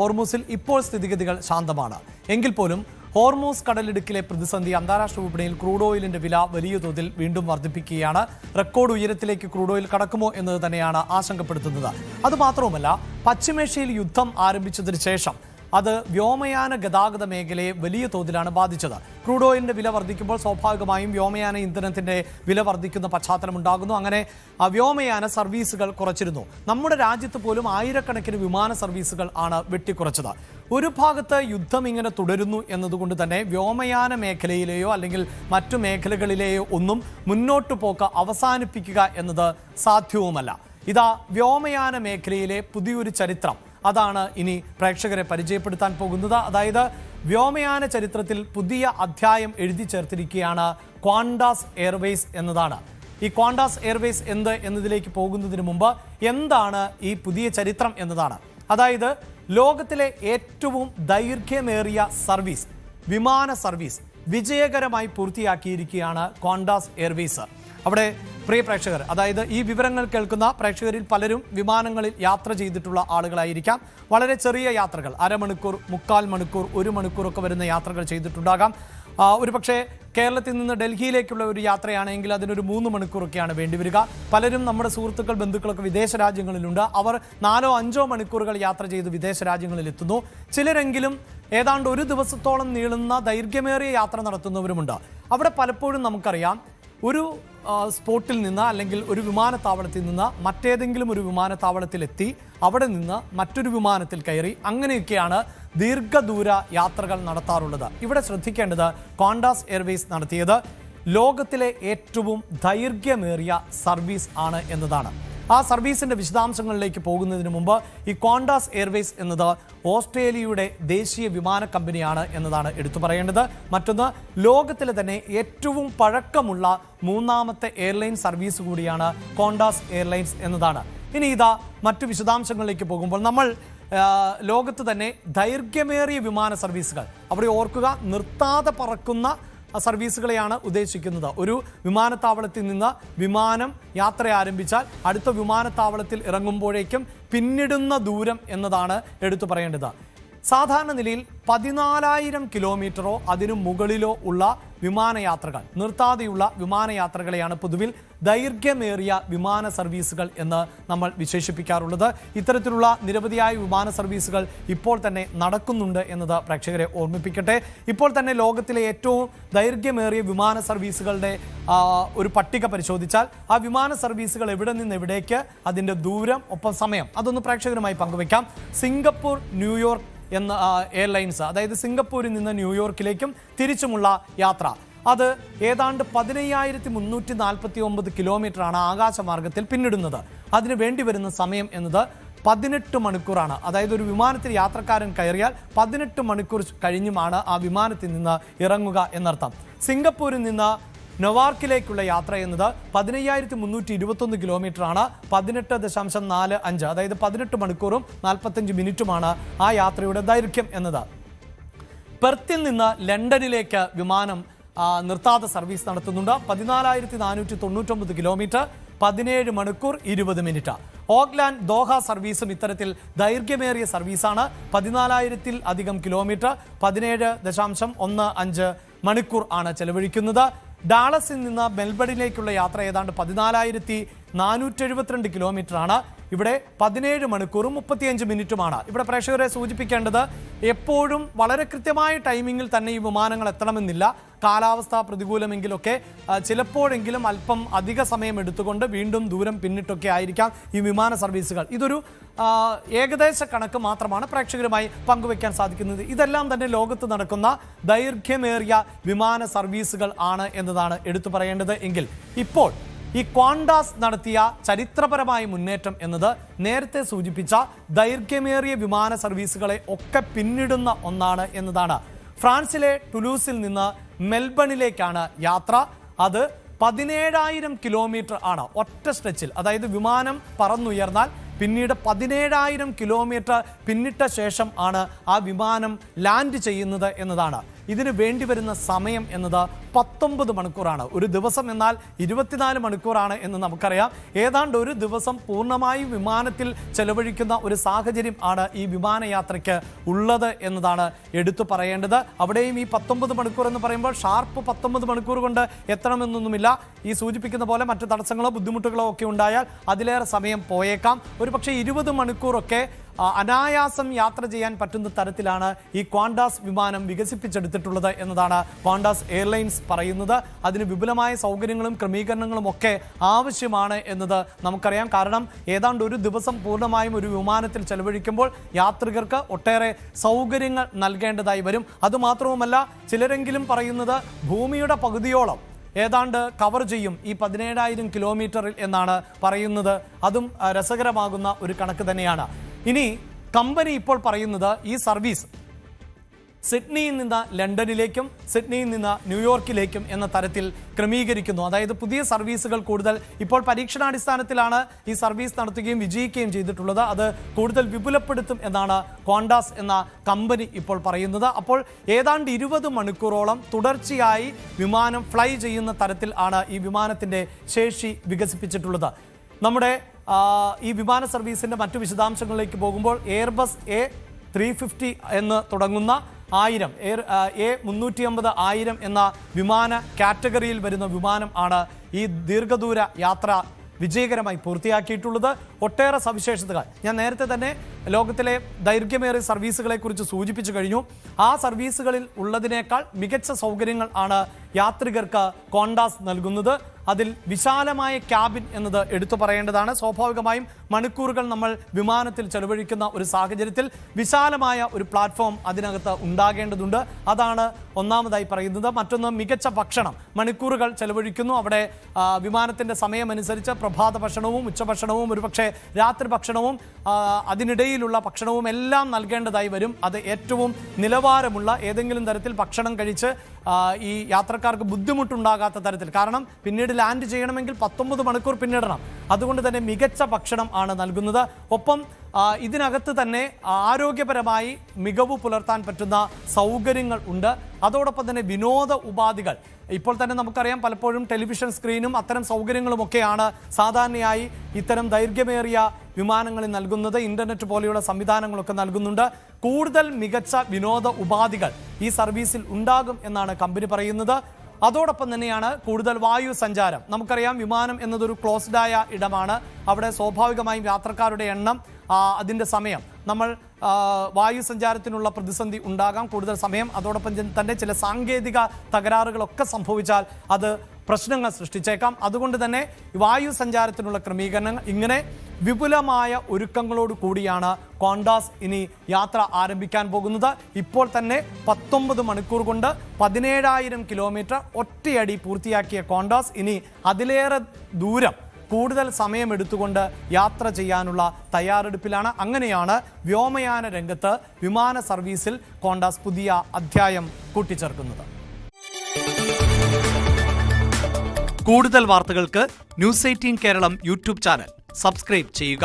ഹോർമൂസിൽ ഇപ്പോൾ സ്ഥിതിഗതികൾ ശാന്തമാണ്. എങ്കിൽ പോലും ഹോർമൂസ് കടലിടുക്കിലെ പ്രതിസന്ധി അന്താരാഷ്ട്ര വിപണിയിൽ ക്രൂഡ് ഓയിലിന്റെ വില വലിയ തോതിൽ വീണ്ടും വർദ്ധിപ്പിക്കുകയാണ്. റെക്കോർഡ് ഉയരത്തിലേക്ക് ക്രൂഡ് ഓയിൽ കടക്കുമോ എന്നത് തന്നെയാണ് ആശങ്കപ്പെടുത്തുന്നത്. അതുമാത്രവുമല്ല, പശ്ചിമേഷ്യയിൽ യുദ്ധം ആരംഭിച്ചതിന് ശേഷം അത് വ്യോമയാന ഗതാഗത മേഖലയെ വലിയ തോതിലാണ് ബാധിച്ചത്. ക്രൂഡ് ഓയിലിന്റെ വില വർദ്ധിക്കുമ്പോൾ സ്വാഭാവികമായും വ്യോമയാന ഇന്ധനത്തിന്റെ വില വർദ്ധിക്കുന്ന പശ്ചാത്തലം ഉണ്ടാകുന്നു. അങ്ങനെ വ്യോമയാന സർവീസുകൾ കുറച്ചിരുന്നു. നമ്മുടെ രാജ്യത്ത് പോലും ആയിരക്കണക്കിന് വിമാന സർവീസുകൾ ആണ് വെട്ടിക്കുറച്ചത്. ഒരു ഭാഗത്ത് യുദ്ധം ഇങ്ങനെ തുടരുന്നു എന്നതുകൊണ്ട് തന്നെ വ്യോമയാന മേഖലയിലെയോ അല്ലെങ്കിൽ മറ്റു മേഖലകളിലെയോ ഒന്നും മുന്നോട്ടു പോക്ക് അവസാനിപ്പിക്കുക എന്നത് സാധ്യവുമല്ല. ഇതാ വ്യോമയാന മേഖലയിലെ പുതിയൊരു ചരിത്രം, അതാണ് ഇനി പ്രേക്ഷകരെ പരിചയപ്പെടുത്താൻ പോകുന്നത്. അതായത് വ്യോമയാന ചരിത്രത്തിൽ പുതിയ അധ്യായം എഴുതി ചേർത്തിരിക്കുകയാണ് ക്വാണ്ടാസ് എയർവേസ് എന്നതാണ്. ഈ ക്വാണ്ടാസ് എയർവേസ് എന്ത് എന്നതിലേക്ക് പോകുന്നതിന് മുമ്പ് എന്താണ് ഈ പുതിയ ചരിത്രം എന്നതാണ്. അതായത് ലോകത്തിലെ ഏറ്റവും ദൈർഘ്യമേറിയ സർവീസ്, വിമാന സർവീസ് വിജയകരമായി പൂർത്തിയാക്കിയിരിക്കുകയാണ് ക്വാണ്ടാസ് എയർവേസ്. അവിടെ പ്രിയ പ്രേക്ഷകർ, അതായത് ഈ വിവരങ്ങൾ കേൾക്കുന്ന പ്രേക്ഷകരിൽ പലരും വിമാനങ്ങളിൽ യാത്ര ചെയ്തിട്ടുള്ള ആളുകളായിരിക്കാം. വളരെ ചെറിയ യാത്രകൾ, അരമണിക്കൂർ, 3/4 മണിക്കൂർ, 1 മണിക്കൂറൊക്കെ വരുന്ന യാത്രകൾ ചെയ്തിട്ടുണ്ടാകാം. ഒരു പക്ഷേ കേരളത്തിൽ നിന്ന് ഡൽഹിയിലേക്കുള്ള ഒരു യാത്രയാണെങ്കിൽ അതിനൊരു 3 മണിക്കൂറൊക്കെയാണ് വേണ്ടിവരിക. പലരും നമ്മുടെ സുഹൃത്തുക്കൾ, ബന്ധുക്കളൊക്കെ വിദേശ രാജ്യങ്ങളിലുണ്ട്. അവർ 4-5 മണിക്കൂറുകൾ യാത്ര ചെയ്ത് വിദേശ രാജ്യങ്ങളിൽ എത്തുന്നു. ചിലരെങ്കിലും ഏതാണ്ട് ഒരു ദിവസത്തോളം നീളുന്ന ദൈർഘ്യമേറിയ യാത്ര നടത്തുന്നവരുമുണ്ട്. അവിടെ പലപ്പോഴും നമുക്കറിയാം, ഒരു സ്പോട്ടിൽ നിന്ന് അല്ലെങ്കിൽ ഒരു വിമാനത്താവളത്തിൽ നിന്ന് മറ്റേതെങ്കിലും ഒരു വിമാനത്താവളത്തിലെത്തി അവിടെ നിന്ന് മറ്റൊരു വിമാനത്തിൽ കയറി അങ്ങനെയൊക്കെയാണ് ദീർഘദൂര യാത്രകൾ നടത്താറുള്ളത്. ഇവിടെ ശ്രദ്ധിക്കേണ്ടത് ക്വാണ്ടാസ് എയർവേസ് നടത്തിയത് ലോകത്തിലെ ഏറ്റവും ദൈർഘ്യമേറിയ സർവീസ് ആണ് എന്നതാണ്. ആ സർവീസിന്റെ വിശദാംശങ്ങളിലേക്ക് പോകുന്നതിന് മുമ്പ് ഈ ക്വാണ്ടാസ് എയർവേസ് എന്നത് ഓസ്ട്രേലിയയുടെ ദേശീയ വിമാന കമ്പനിയാണ് എന്നതാണ് എടുത്തു പറയേണ്ടത്. മറ്റൊന്ന്, ലോകത്തിലെ തന്നെ ഏറ്റവും പഴക്കമുള്ള 3ാമത്തെ എയർലൈൻ സർവീസ് കൂടിയാണ് ക്വാണ്ടാസ് എയർലൈൻസ് എന്നതാണ്. ഇനി ഇതാ മറ്റു വിശദാംശങ്ങളിലേക്ക് പോകുമ്പോൾ നമ്മൾ ലോകത്ത് തന്നെ ദൈർഘ്യമേറിയ വിമാന സർവീസുകൾ, അവിടെ ഓർക്കുക, നിർത്താതെ പറക്കുന്ന സർവീസുകളെയാണ് ഉദ്ദേശിക്കുന്നത്. ഒരു വിമാനത്താവളത്തിൽ നിന്ന് വിമാനം യാത്ര ആരംഭിച്ചാൽ അടുത്ത വിമാനത്താവളത്തിൽ ഇറങ്ങുമ്പോഴേക്കും പിന്നിടുന്ന ദൂരം എന്നതാണ് എടുത്തു പറയേണ്ടത്. സാധാരണ നിലയിൽ 14,000 കിലോമീറ്ററോ അതിനു മുകളിലോ ഉള്ള വിമാനയാത്രകൾ, നിർത്താതെയുള്ള വിമാനയാത്രകളെയാണ് പൊതുവിൽ ദൈർഘ്യമേറിയ വിമാന സർവീസുകൾ എന്ന് നമ്മൾ വിശേഷിപ്പിക്കാറുള്ളത്. ഇത്തരത്തിലുള്ള നിരവധിയായ വിമാന സർവീസുകൾ ഇപ്പോൾ തന്നെ നടക്കുന്നുണ്ട് എന്നത് പ്രേക്ഷകരെ ഓർമ്മിപ്പിക്കട്ടെ. ഇപ്പോൾ തന്നെ ലോകത്തിലെ ഏറ്റവും ദൈർഘ്യമേറിയ വിമാന സർവീസുകളുടെ ഒരു പട്ടിക പരിശോധിച്ചാൽ ആ വിമാന സർവീസുകൾ എവിടെ നിന്ന് എവിടേക്ക്, അതിൻ്റെ ദൂരം, ഒപ്പം സമയം, അതൊന്ന് പ്രേക്ഷകരുമായി പങ്കുവയ്ക്കാം. സിംഗപ്പൂർ ന്യൂയോർക്ക് എന്ന എയർലൈൻസ്, അതായത് സിംഗപ്പൂരിൽ നിന്ന് ന്യൂയോർക്കിലേക്കും തിരിച്ചുമുള്ള യാത്ര, അത് ഏതാണ്ട് 15,349 കിലോമീറ്ററാണ് ആകാശമാർഗത്തിൽ പിന്നിടുന്നത്. അതിന് വേണ്ടി വരുന്ന സമയം എന്നത് 18 മണിക്കൂറാണ്. അതായത് ഒരു വിമാനത്തിൽ യാത്രക്കാരൻ കയറിയാൽ 18 മണിക്കൂർ കഴിഞ്ഞുമാണ് ആ വിമാനത്തിൽ നിന്ന് ഇറങ്ങുക എന്നർത്ഥം. സിംഗപ്പൂരിൽ നിന്ന് നെവാർക്കിലേക്കുള്ള യാത്ര എന്നത് 15,321 കിലോമീറ്ററാണ്. 18.45, അതായത് 18 മണിക്കൂറും 45 മിനിറ്റുമാണ് ആ യാത്രയുടെ ദൈർഘ്യം എന്നത്. പെർത്തിൽ നിന്ന് ലണ്ടനിലേക്ക് വിമാനം നിർത്താതെ സർവീസ് നടത്തുന്നുണ്ട്. 14,499 കിലോമീറ്റർ, 17 മണിക്കൂർ 20 മിനിറ്റ്. ഓക്ലാൻഡ് ദോഹ സർവീസും ഇത്തരത്തിൽ ദൈർഘ്യമേറിയ സർവീസാണ്. 14,000-ൽ അധികം കിലോമീറ്റർ, 17.15 മണിക്കൂർ ആണ് ചെലവഴിക്കുന്നത്. ഡാളസിൽ നിന്ന് മെൽബണിലേക്കുള്ള യാത്ര ഏതാണ്ട് 14,472 കിലോമീറ്ററാണ്. ഇവിടെ 17 മണിക്കൂറും 35 മിനിറ്റുമാണ്. ഇവിടെ പ്രേക്ഷകരെ സൂചിപ്പിക്കേണ്ടത്, എപ്പോഴും വളരെ കൃത്യമായ ടൈമിങ്ങിൽ തന്നെ ഈ വിമാനങ്ങൾ എത്തണമെന്നില്ല. കാലാവസ്ഥ പ്രതികൂലമെങ്കിലൊക്കെ ചിലപ്പോഴെങ്കിലും അല്പം അധിക സമയം എടുത്തുകൊണ്ട് വീണ്ടും ദൂരം പിന്നിട്ടൊക്കെ ആയിരിക്കാം ഈ വിമാന സർവീസുകൾ. ഇതൊരു ഏകദേശ കണക്ക് മാത്രമാണ് പ്രേക്ഷകരുമായി പങ്കുവയ്ക്കാൻ സാധിക്കുന്നത്. ഇതെല്ലാം തന്നെ ലോകത്ത് നടക്കുന്ന ദൈർഘ്യമേറിയ വിമാന സർവീസുകൾ ആണ് എന്നതാണ് എടുത്തു പറയേണ്ടത്. എങ്കിൽ ഇപ്പോൾ ഈ ക്വാണ്ടാസ് നടത്തിയ ചരിത്രപരമായ മുന്നേറ്റം എന്നത് നേരത്തെ സൂചിപ്പിച്ച ദൈർഘ്യമേറിയ വിമാന സർവീസുകളെ ഒക്കെ പിന്നിടുന്ന ഒന്നാണ് എന്നതാണ്. ഫ്രാൻസിലെ ടുലൂസിൽ നിന്ന് മെൽബണിലേക്കാണ് യാത്ര. അത് 17,000 കിലോമീറ്റർ ആണ് ഒറ്റ സ്ട്രെച്ചിൽ. അതായത് വിമാനം പറന്നുയർന്നാൽ പിന്നീട് 17,000 കിലോമീറ്റർ പിന്നിട്ട ശേഷം ആണ് ആ വിമാനം ലാൻഡ് ചെയ്യുന്നത് എന്നതാണ്. ഇതിന് വേണ്ടി വരുന്ന സമയം എന്നത് 19 മണിക്കൂറാണ്. ഒരു ദിവസം എന്നാൽ 24 മണിക്കൂറാണ് എന്ന് നമുക്കറിയാം. ഏതാണ്ട് ഒരു ദിവസം പൂർണ്ണമായും വിമാനത്തിൽ ചെലവഴിക്കുന്ന ഒരു സാഹചര്യം ആണ് ഈ വിമാനയാത്രയ്ക്ക് ഉള്ളത് എന്നതാണ് എടുത്തു പറയേണ്ടത്. അവിടെയും ഈ 19 മണിക്കൂർ എന്ന് പറയുമ്പോൾ ഷാർപ്പ് 19 മണിക്കൂർ കൊണ്ട് എത്തണമെന്നൊന്നുമില്ല. ഈ സൂചിപ്പിക്കുന്ന പോലെ മറ്റ് തടസ്സങ്ങളോ ബുദ്ധിമുട്ടുകളോ ഒക്കെ ഉണ്ടായാൽ അതിലേറെ സമയം പോയേക്കാം. ഒരു പക്ഷേ 20 മണിക്കൂറൊക്കെ അനായാസം യാത്ര ചെയ്യാൻ പറ്റുന്ന തരത്തിലാണ് ഈ ക്വാണ്ടാസ് വിമാനം വികസിപ്പിച്ചെടുത്തിട്ടുള്ളത് എന്നതാണ് ക്വാണ്ടാസ് എയർലൈൻസ് പറയുന്നത്. അതിന് വിപുലമായ സൗകര്യങ്ങളും ക്രമീകരണങ്ങളും ഒക്കെ ആവശ്യമാണ് എന്നത് നമുക്കറിയാം. കാരണം ഏതാണ്ട് ഒരു ദിവസം പൂർണ്ണമായും ഒരു വിമാനത്തിൽ ചെലവഴിക്കുമ്പോൾ യാത്രികർക്ക് ഒട്ടേറെ സൗകര്യങ്ങൾ നൽകേണ്ടതായി വരും. അതുമാത്രവുമല്ല, ചിലരെങ്കിലും പറയുന്നത് ഭൂമിയുടെ പകുതിയോളം ഏതാണ്ട് കവർ ചെയ്യും ഈ 17,000 കിലോമീറ്ററിൽ എന്നാണ് പറയുന്നത്. അതും രസകരമാകുന്ന ഒരു കണക്ക് തന്നെയാണ്. ഇനി കമ്പനി ഇപ്പോൾ പറയുന്നത് ഈ സർവീസ് സിഡ്നിയിൽ നിന്ന് ലണ്ടനിലേക്കും സിഡ്നിയിൽ നിന്ന് ന്യൂയോർക്കിലേക്കും എന്ന തരത്തിൽ ക്രമീകരിക്കുന്നു. അതായത് പുതിയ സർവീസുകൾ കൂടുതൽ ഇപ്പോൾ പരീക്ഷണാടിസ്ഥാനത്തിലാണ് ഈ സർവീസ് നടത്തുകയും വിജയിക്കുകയും ചെയ്തിട്ടുള്ളത്. അത് കൂടുതൽ വിപുലപ്പെടുത്തും എന്നാണ് ക്വാണ്ടാസ് എന്ന കമ്പനി ഇപ്പോൾ പറയുന്നത്. അപ്പോൾ ഏതാണ്ട് 20 മണിക്കൂറോളം തുടർച്ചയായി വിമാനം ഫ്ലൈ ചെയ്യുന്ന തരത്തിൽ ആണ് ഈ വിമാനത്തിൻ്റെ ശേഷി വികസിപ്പിച്ചിട്ടുള്ളത്. നമ്മുടെ ഈ വിമാന സർവീസിൻ്റെ മറ്റു വിശദാംശങ്ങളിലേക്ക് പോകുമ്പോൾ എയർബസ് A350 എന്ന് തുടങ്ങുന്ന 1000 A350 1000 എന്ന വിമാന കാറ്റഗറിയിൽ വരുന്ന വിമാനം ആണ് ഈ ദീർഘദൂര യാത്ര വിജയകരമായി പൂർത്തിയാക്കിയിട്ടുള്ളത്. ഒട്ടേറെ സവിശേഷതകൾ ഞാൻ നേരത്തെ തന്നെ ലോകത്തിലെ ദൈർഘ്യമേറിയ സർവീസുകളെക്കുറിച്ച് സൂചിപ്പിച്ചു കഴിഞ്ഞു. ആ സർവീസുകളിൽ ഉള്ളതിനേക്കാൾ മികച്ച സൗകര്യങ്ങൾ ആണ് യാത്രികർക്ക് ക്വാണ്ടാസ് നൽകുന്നത്. അതിൽ വിശാലമായ ക്യാബിൻ എന്നത് എടുത്തു പറയേണ്ടതാണ്. സ്വാഭാവികമായും മണിക്കൂറുകൾ നമ്മൾ വിമാനത്തിൽ ചെലവഴിക്കുന്ന ഒരു സാഹചര്യത്തിൽ വിശാലമായ ഒരു പ്ലാറ്റ്ഫോം അതിനകത്ത് ഉണ്ടാകേണ്ടതുണ്ട്. അതാണ് ഒന്നാമതായി പറയുന്നത്. മറ്റൊന്ന് മികച്ച ഭക്ഷണം. മണിക്കൂറുകൾ ചെലവഴിക്കുന്നു അവിടെ. വിമാനത്തിൻ്റെ സമയമനുസരിച്ച് പ്രഭാത ഭക്ഷണവും ഉച്ചഭക്ഷണവും ഒരുപക്ഷെ രാത്രി ഭക്ഷണവും അതിനിടയിലുള്ള ഭക്ഷണവും എല്ലാം നൽകേണ്ടതായി വരും. അത് ഏറ്റവും നിലവാരമുള്ള ഏതെങ്കിലും തരത്തിൽ ഭക്ഷണം കഴിച്ച് ഈ യാത്രക്കാർക്ക് ബുദ്ധിമുട്ടുണ്ടാകാത്ത തരത്തിൽ. കാരണം പിന്നീട് ലാൻഡ് ചെയ്യണമെങ്കിൽ 19 മണിക്കൂർ പിന്നിടണം. അതുകൊണ്ട് തന്നെ മികച്ച ഭക്ഷണം ആണ് നൽകുന്നത്. ഒപ്പം ഇതിനകത്ത് തന്നെ ആരോഗ്യപരമായി മികവ് പുലർത്താൻ പറ്റുന്ന സൗകര്യങ്ങൾ ഉണ്ട്. അതോടൊപ്പം തന്നെ വിനോദ ഉപാധികൾ. ഇപ്പോൾ തന്നെ നമുക്കറിയാം പലപ്പോഴും ടെലിവിഷൻ സ്ക്രീനും അത്തരം സൗകര്യങ്ങളുമൊക്കെയാണ് സാധാരണയായി ഇത്തരം ദൈർഘ്യമേറിയ വിമാനങ്ങളിൽ നൽകുന്നത്. ഇന്റർനെറ്റ് പോലെയുള്ള സംവിധാനങ്ങളൊക്കെ നൽകുന്നുണ്ട്. കൂടുതൽ മികച്ച വിനോദ ഉപാധികൾ ഈ സർവീസിൽ ഉണ്ടാകും എന്നാണ് കമ്പനി പറയുന്നത്. അതോടൊപ്പം തന്നെയാണ് കൂടുതൽ വായു സഞ്ചാരം. നമുക്കറിയാം വിമാനം എന്നതൊരു ക്ലോസ്ഡായ ഇടമാണ്. അവിടെ സ്വാഭാവികമായും യാത്രക്കാരുടെ എണ്ണം, അതിൻ്റെ സമയം, നമ്മൾ വായു സഞ്ചാരത്തിനുള്ള പ്രതിസന്ധി ഉണ്ടാകാം കൂടുതൽ സമയം. അതോടൊപ്പം തന്നെ ചില സാങ്കേതിക തകരാറുകളൊക്കെ സംഭവിച്ചാൽ അത് പ്രശ്നങ്ങൾ സൃഷ്ടിച്ചേക്കാം. അതുകൊണ്ട് തന്നെ വായു സഞ്ചാരത്തിനുള്ള ക്രമീകരണങ്ങൾ, ഇങ്ങനെ വിപുലമായ ഒരുക്കങ്ങളോട് കൂടിയാണ് ക്വാണ്ടാസ് ഇനി യാത്ര ആരംഭിക്കാൻ പോകുന്നത്. ഇപ്പോൾ തന്നെ 19 മണിക്കൂർ കൊണ്ട് 17,000 കിലോമീറ്റർ ഒറ്റയടി പൂർത്തിയാക്കിയ ക്വാണ്ടാസ് ഇനി അതിലേറെ ദൂരം കൂടുതൽ സമയമെടുത്തുകൊണ്ട് യാത്ര ചെയ്യാനുള്ള തയ്യാറെടുപ്പിലാണ്. അങ്ങനെയാണ് വ്യോമയാന രംഗത്ത് വിമാന സർവീസിൽ ക്വാണ്ടാസ് പുതിയ അധ്യായം കൂട്ടിച്ചേർക്കുന്നത്. കൂടുതൽ വാർത്തകൾക്ക് news 18 Keralam YouTube channel subscribe ചെയ്യുക.